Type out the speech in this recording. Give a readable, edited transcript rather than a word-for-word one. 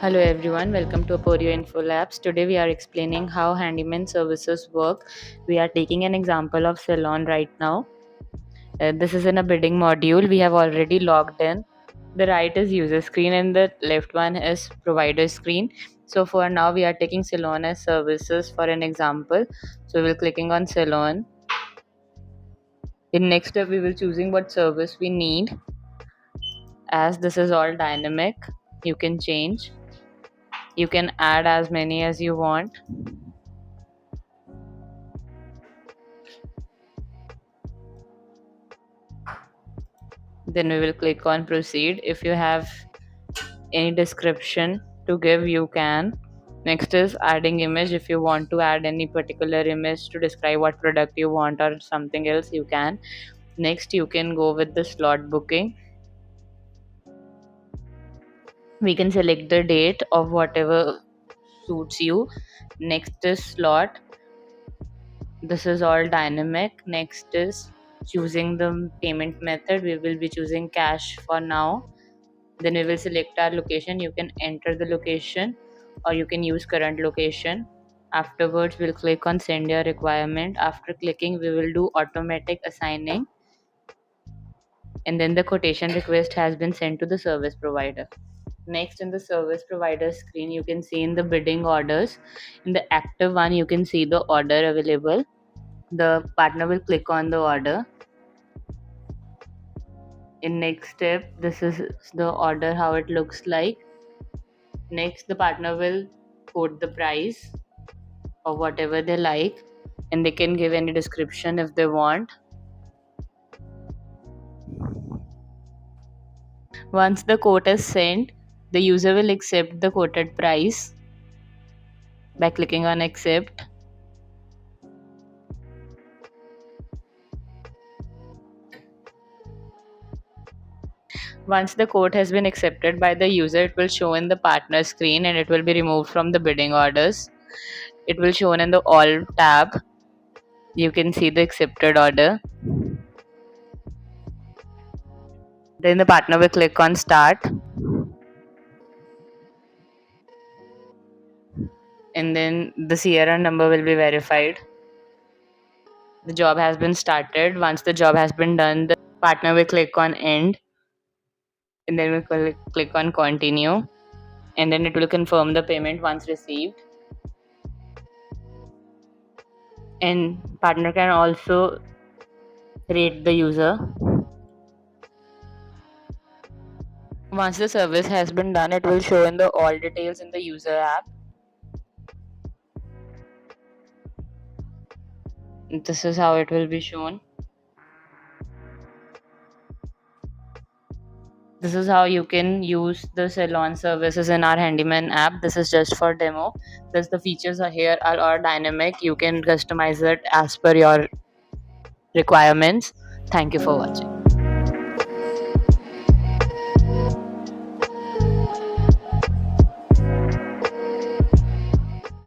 Hello everyone, welcome to ApporioInfolabs. Today we are explaining how handyman services work. We are taking an example of salon right now. This is in a bidding module. We have already logged in. The right is user screen and the left one is provider screen. So for now we are taking salon as services for an example. So we will clicking on salon. In next step we will choosing what service we need. As this is all dynamic, you can change. You can add as many as you want. Then we will click on proceed. If you have any description to give, you can. Next is adding image. If you want to add any particular image to describe what product you want or something else, you can. Next you can go with the slot booking. We can select the date of whatever suits you. Next is slot. This is all dynamic. Next is choosing the payment method. We will be choosing cash for now. Then we will select our location. You can enter the location or you can use current location. Afterwards we'll click on send your requirement. After clicking we will do automatic assigning, and then the quotation request has been sent to the service provider. Next, in the service provider screen, you can see in the bidding orders, in the active one you can see the order available. The partner will click on the order. In next step, this is the order how it looks like. Next, the partner will quote the price or whatever they like, and they can give any description if they want. Once the quote is sent, the user will accept the quoted price by clicking on accept. Once the quote has been accepted by the user, it will show in the partner screen and it will be removed from the bidding orders. It will show in the all tab. You can see the accepted order. Then the partner will click on start, and then the CRR number will be verified. The job has been started. Once the job has been done, the partner will click on end, and then we'll click on continue, and then it will confirm the payment once received. And partner can also rate the user. Once the service has been done, it will show in the all details in the user app. This is how it will be shown. This is how you can use the salon services in our handyman app. This is just for demo. Thus the features are here are all dynamic. You can customize it as per your requirements. Thank you for watching.